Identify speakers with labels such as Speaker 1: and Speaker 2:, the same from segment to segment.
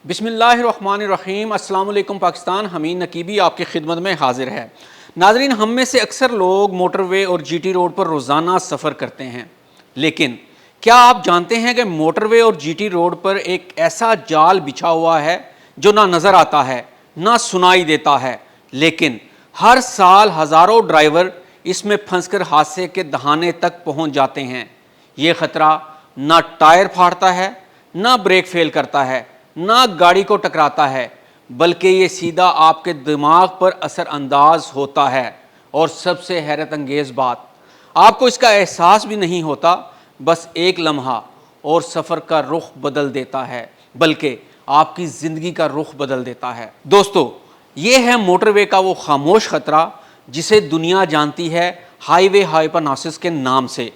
Speaker 1: बिस्मिल्लाहिर्रहमानिर्रहीम। अस्सलाम वालेकुम पाकिस्तान। हमीद नकीबी आपकी खिदमत में हाजिर है। नाजरीन, हम में से अक्सर लोग मोटरवे और जीटी रोड पर रोज़ाना सफ़र करते हैं, लेकिन क्या आप जानते हैं कि मोटरवे और जीटी रोड पर एक ऐसा जाल बिछा हुआ है जो ना नज़र आता है ना सुनाई देता है, लेकिन हर साल हज़ारों ड्राइवर इसमें फंसकर हादसे के दहाने तक पहुंच जाते हैं। ये ख़तरा ना टायर फाड़ता है, ना ब्रेक फेल करता है, ना गाड़ी को टकराता है, बल्कि ये सीधा आपके दिमाग पर असर अंदाज होता है। और सबसे हैरत अंगेज़ बात, आपको इसका एहसास भी नहीं होता, बस एक लम्हा और सफ़र का रुख बदल देता है, बल्कि आपकी ज़िंदगी का रुख बदल देता है। दोस्तों, ये है मोटरवे का वो खामोश ख़तरा जिसे दुनिया जानती है हाईवे हाइपरनासिस के नाम से।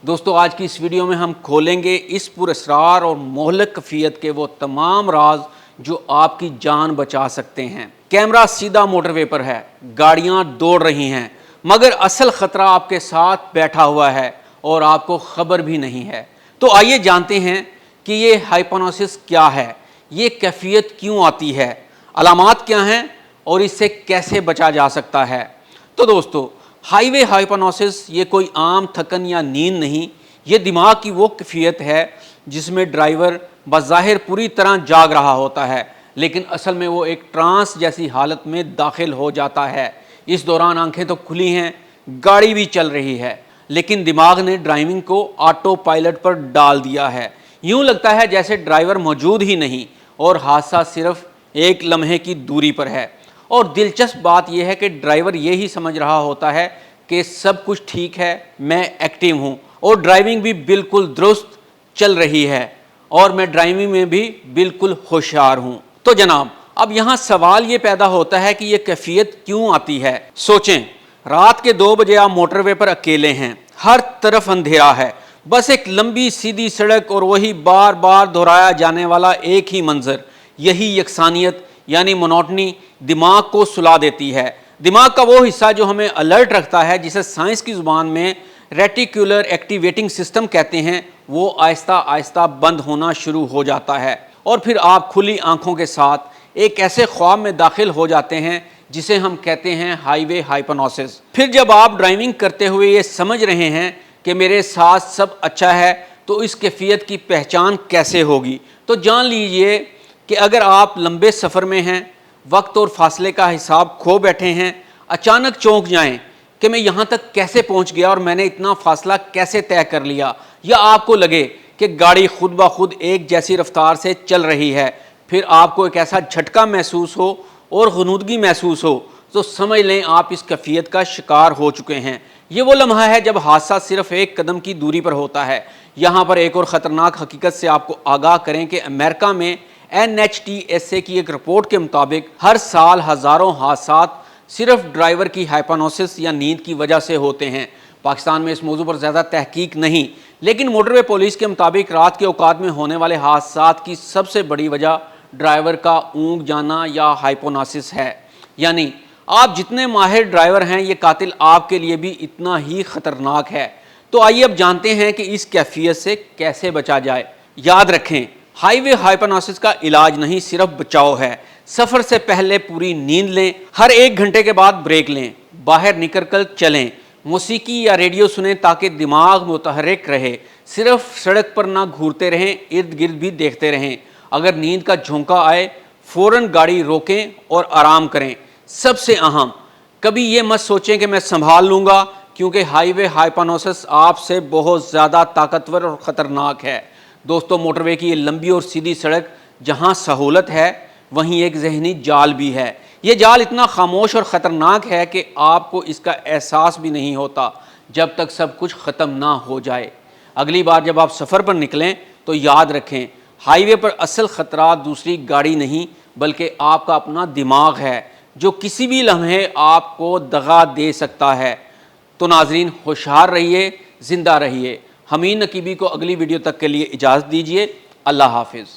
Speaker 1: दोस्तों, आज की इस वीडियो में हम खोलेंगे इस पुरअसरार और मोहलक कैफियत के वो तमाम राज जो आपकी जान बचा सकते हैं। कैमरा सीधा मोटरवे पर है, गाड़ियां दौड़ रही हैं, मगर असल ख़तरा आपके साथ बैठा हुआ है और आपको खबर भी नहीं है। तो आइए जानते हैं कि ये हाइपरनासिस क्या है, ये कैफियत क्यों आती है, अलामात क्या हैं और इससे कैसे बचा जा सकता है। तो दोस्तों, हाईवे हाइपरनासिस ये कोई आम थकन या नींद नहीं, ये दिमाग की वो कैफियत है जिसमें ड्राइवर बज़ाहिर पूरी तरह जाग रहा होता है, लेकिन असल में वो एक ट्रांस जैसी हालत में दाखिल हो जाता है। इस दौरान आंखें तो खुली हैं, गाड़ी भी चल रही है, लेकिन दिमाग ने ड्राइविंग को ऑटो पायलट पर डाल दिया है। यूँ लगता है जैसे ड्राइवर मौजूद ही नहीं और हादसा सिर्फ एक लम्हे की दूरी पर है। और दिलचस्प बात यह है कि ड्राइवर ये ही समझ रहा होता है कि सब कुछ ठीक है, मैं एक्टिव हूँ और ड्राइविंग भी बिल्कुल दुरुस्त चल रही है और मैं ड्राइविंग में भी बिल्कुल होशियार हूँ। तो जनाब, अब यहाँ सवाल ये पैदा होता है कि ये कैफियत क्यों आती है। सोचें, रात के 2 बजे आप मोटरवे पर अकेले हैं, हर तरफ अंधेरा है, बस एक लंबी सीधी सड़क और वही बार बार दोहराया जाने वाला एक ही मंजर। यही यकसानियत यानी मोनोटनी दिमाग को सुला देती है। दिमाग का वो हिस्सा जो हमें अलर्ट रखता है, जिसे साइंस की ज़ुबान में रेटिकुलर एक्टिवेटिंग सिस्टम कहते हैं, वो आहिस्ता आहिस्ता बंद होना शुरू हो जाता है और फिर आप खुली आंखों के साथ एक ऐसे ख्वाब में दाखिल हो जाते हैं जिसे हम कहते हैं हाईवे हाइपरनासिस। फिर जब आप ड्राइविंग करते हुए ये समझ रहे हैं कि मेरे साथ सब अच्छा है, तो इस कैफियत की पहचान कैसे होगी। तो जान लीजिए कि अगर आप लंबे सफ़र में हैं, वक्त और फासले का हिसाब खो बैठे हैं, अचानक चौंक जाएं कि मैं यहाँ तक कैसे पहुँच गया और मैंने इतना फासला कैसे तय कर लिया, या आपको लगे कि गाड़ी खुद ब खुद एक जैसी रफ्तार से चल रही है, फिर आपको एक ऐसा झटका महसूस हो और ग़ुनूदगी महसूस हो, तो समझ लें आप इस कैफियत का शिकार हो चुके हैं। ये वो लम्हा है जब हादसा सिर्फ एक कदम की दूरी पर होता है। यहाँ पर एक और ख़तरनाक हकीकत से आपको आगाह करें कि अमेरिका में NHTSA की एक रिपोर्ट के मुताबिक हर साल हज़ारों हादसात सिर्फ ड्राइवर की हाइपरनासिस या नींद की वजह से होते हैं। पाकिस्तान में इस मौजू पर ज़्यादा तहकीक नहीं, लेकिन मोटरवे पुलिस के मुताबिक रात के औकात में होने वाले हादसात की सबसे बड़ी वजह ड्राइवर का ऊँघ जाना या हाइपरनासिस है। यानी आप जितने माहिर ड्राइवर हैं, ये कातिल आपके लिए भी इतना ही ख़तरनाक है। तो आइए अब जानते हैं कि इस कैफियत से कैसे बचा जाए। याद रखें, हाईवे हाइपरनासिस का इलाज नहीं, सिर्फ बचाव है। सफ़र से पहले पूरी नींद लें, हर 1 घंटे के बाद ब्रेक लें, बाहर निकल कर चलें, मौसीकी या रेडियो सुनें ताकि दिमाग मुतहर्रिक रहे, सिर्फ सड़क पर ना घूरते रहें, इर्द गिर्द भी देखते रहें। अगर नींद का झोंका आए, फ़ौरन गाड़ी रोकें और आराम करें। सबसे अहम, कभी ये मत सोचें कि मैं संभाल लूँगा, क्योंकि हाईवे हाइपरनासिस आपसे बहुत ज़्यादा ताकतवर और ख़तरनाक है। दोस्तों, मोटरवे की ये लंबी और सीधी सड़क जहाँ सहूलत है, वहीं एक जहनी जाल भी है। ये जाल इतना खामोश और ख़तरनाक है कि आपको इसका एहसास भी नहीं होता जब तक सब कुछ ख़त्म ना हो जाए। अगली बार जब आप सफ़र पर निकलें तो याद रखें, हाईवे पर असल ख़तरा दूसरी गाड़ी नहीं, बल्कि आपका अपना दिमाग है, जो किसी भी लम्हे आपको दगा दे सकता है। तो नाजरीन, होशियार रहिए, ज़िंदा रहिए। हमीद नकीबी को अगली वीडियो तक के लिए इजाज़त दीजिए। अल्लाह हाफिज़।